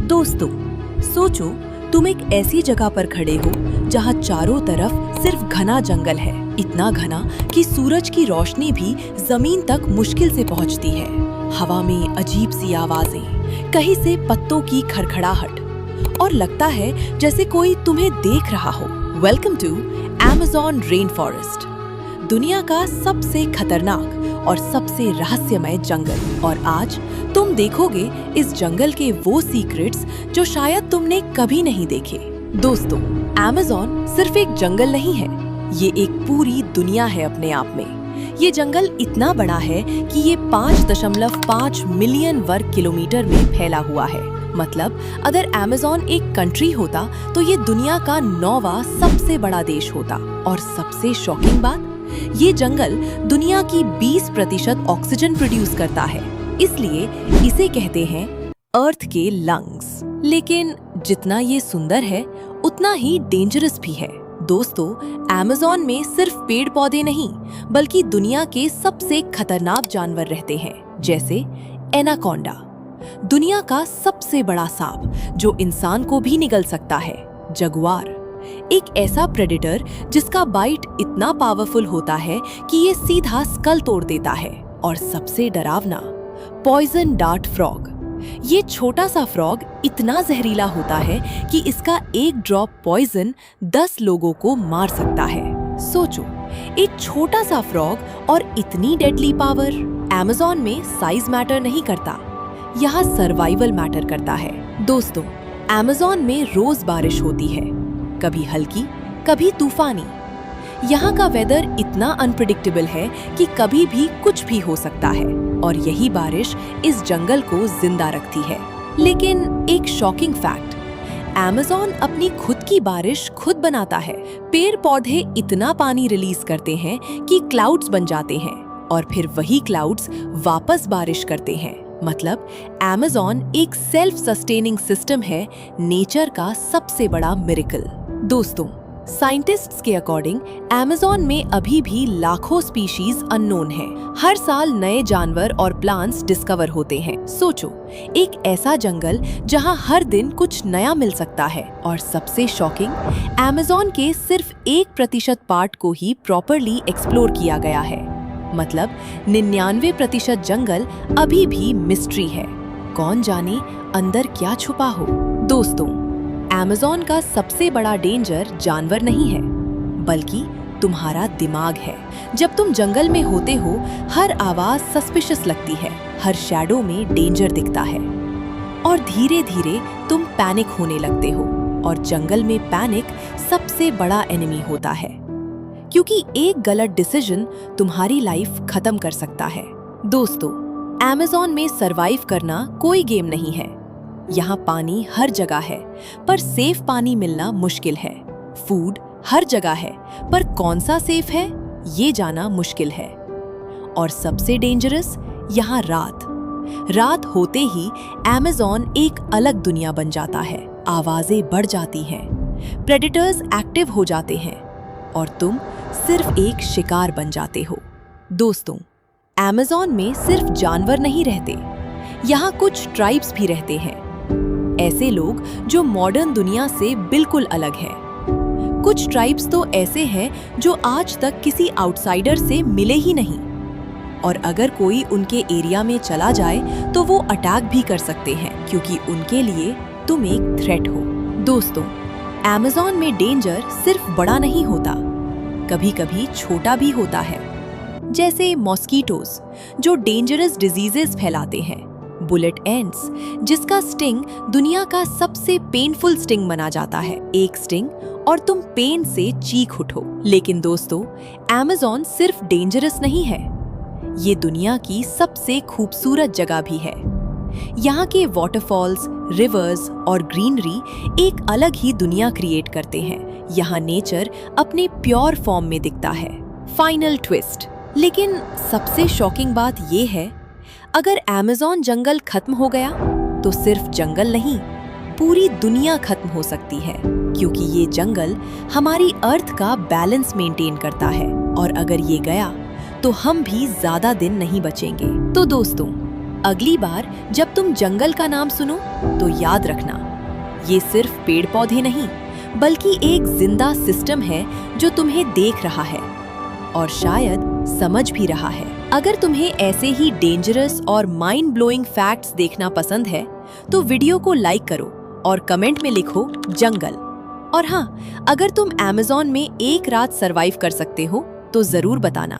दोस्तों, सोचो तुम एक ऐसी जगह पर खड़े हो जहाँ चारों तरफ सिर्फ घना जंगल है, इतना घना कि सूरज की रोशनी भी जमीन तक मुश्किल से पहुँचती है। हवा में अजीब सी आवाजें, कहीं से पत्तों की खड़खड़ाहट, और लगता है जैसे कोई तुम्हें देख रहा हो। Welcome to Amazon rain forest, दुनिया का सबसे खतरनाक और सबसे रहस्यमय जंगल। और आज तुम देखोगे इस जंगल के वो सीक्रेट्स जो शायद तुमने कभी नहीं देखे। दोस्तों, अमेज़न सिर्फ एक जंगल नहीं है, ये एक पूरी दुनिया है अपने आप में। ये जंगल इतना बड़ा है कि ये 5.5 मिलियन वर्ग किलोमीटर में फैला हुआ है। मतलब अगर अमेज़न एक कंट्री होता तो ये दुनिया का 9वां सबसे बड़ा देश होता। और सबसे शॉकिंग बात, ये जंगल दुनिया की 20% ऑक्सीजन प्रोड्यूस करता है, इसलिए इसे कहते हैं अर्थ के लंग्स। लेकिन जितना ये सुंदर है उतना ही डेंजरस भी है। दोस्तों, अमेज़न में सिर्फ पेड़ पौधे नहीं बल्कि दुनिया के सबसे खतरनाक जानवर रहते हैं, जैसे एनाकोंडा, दुनिया का सबसे बड़ा सांप जो इंसान को भी निगल सकता है। जगुआर, एक ऐसा प्रेडेटर जिसका बाइट इतना पावरफुल होता है कि ये सीधा स्कल तोड़ देता है। और सबसे डरावना, पॉइजन डार्ट फ्रॉग, ये छोटा सा फ्रॉग इतना जहरीला होता है कि इसका एक ड्रॉप पॉइजन 10 लोगों को मार सकता है। सोचो, एक छोटा सा फ्रॉग और इतनी डेडली पावर। अमेज़न में साइज मैटर नहीं करता, यहाँ सर्वाइवल मैटर करता है। दोस्तों, अमेज़न में रोज बारिश होती है, कभी हल्की कभी तूफानी। यहाँ का वेदर इतना अनप्रिडिक्टेबल है कि कभी भी कुछ भी हो सकता है, और यही बारिश इस जंगल को जिंदा रखती है। लेकिन एक शॉकिंग फैक्ट, अमेज़न अपनी खुद की बारिश खुद बनाता है। पेड़ पौधे इतना पानी रिलीज करते हैं कि क्लाउड्स बन जाते हैं, और फिर वही क्लाउड्स वापस बारिश करते हैं। मतलब अमेज़न एक सेल्फ सस्टेनिंग सिस्टम है, नेचर का सबसे बड़ा मिरेकल। दोस्तों, साइंटिस्ट्स के अकॉर्डिंग अमेज़न में अभी भी लाखों स्पीशीज अननोन हैं। हर साल नए जानवर और प्लांट्स डिस्कवर होते हैं। सोचो, एक ऐसा जंगल जहां हर दिन कुछ नया मिल सकता है। और सबसे शॉकिंग, अमेज़न के सिर्फ 1% पार्ट को ही प्रॉपरली एक्सप्लोर किया गया है। मतलब 99% जंगल अभी भी मिस्ट्री है। कौन जाने अंदर क्या छुपा हो। दोस्तों, अमेज़न का सबसे बड़ा डेंजर जानवर नहीं है बल्कि तुम्हारा दिमाग है। जब तुम जंगल में होते हो, हर आवाज सस्पिशियस लगती है, हर शैडो में डेंजर दिखता है, और धीरे धीरे तुम पैनिक होने लगते हो। और जंगल में पैनिक सबसे बड़ा एनिमी होता है, क्योंकि एक गलत डिसीजन तुम्हारी लाइफ खत्म कर सकता है। दोस्तों, अमेज़न में सरवाइव करना कोई गेम नहीं है। यहाँ पानी हर जगह है, पर सेफ पानी मिलना मुश्किल है। फूड हर जगह है, पर कौन सा सेफ है ये जाना मुश्किल है। और सबसे डेंजरस, यहाँ रात होते ही अमेज़न एक अलग दुनिया बन जाता है। आवाजें बढ़ जाती हैं, प्रेडेटर्स एक्टिव हो जाते हैं, और तुम सिर्फ एक शिकार बन जाते हो। दोस्तों, अमेज़न में सिर्फ जानवर नहीं रहते, यहाँ कुछ ट्राइब्स भी रहते हैं। ऐसे लोग जो मॉडर्न दुनिया से बिल्कुल अलग हैं। कुछ ट्राइब्स तो ऐसे हैं जो आज तक किसी आउटसाइडर से मिले ही नहीं, और अगर कोई उनके एरिया में चला जाए तो वो अटैक भी कर सकते हैं, क्योंकि उनके लिए तुम एक थ्रेट हो। दोस्तों, अमेज़न में डेंजर सिर्फ बड़ा नहीं होता, कभी कभी छोटा भी होता है। जैसे मॉस्किटोज जो डेंजरस डिजीजेस फैलाते हैं, बुलेट एंड्स जिसका स्टिंग दुनिया का सबसे पेनफुल स्टिंग माना जाता है। एक स्टिंग और तुम पेन से चीख उठो। लेकिन दोस्तों, अमेज़न सिर्फ डेंजरस नहीं है, ये दुनिया की सबसे खूबसूरत जगह भी है। यहाँ के वाटरफॉल्स, रिवर्स और ग्रीनरी एक अलग ही दुनिया क्रिएट करते हैं। यहाँ नेचर अपने प्योर फॉर्म में दिखता है। फाइनल ट्विस्ट, लेकिन सबसे शॉकिंग बात ये है, अगर अमेज़न जंगल खत्म हो गया तो सिर्फ जंगल नहीं, पूरी दुनिया खत्म हो सकती है, क्योंकि ये जंगल हमारी अर्थ का बैलेंस मेंटेन करता है। और अगर ये गया तो हम भी ज्यादा दिन नहीं बचेंगे। तो दोस्तों, अगली बार जब तुम जंगल का नाम सुनो तो याद रखना, ये सिर्फ पेड़ पौधे नहीं बल्कि एक जिंदा सिस्टम है जो तुम्हें देख रहा है और शायद समझ भी रहा है। अगर तुम्हें ऐसे ही डेंजरस और माइंड ब्लोइंग फैक्ट्स देखना पसंद है तो वीडियो को लाइक करो और कमेंट में लिखो जंगल। और हाँ, अगर तुम अमेज़न में एक रात सरवाइव कर सकते हो तो जरूर बताना।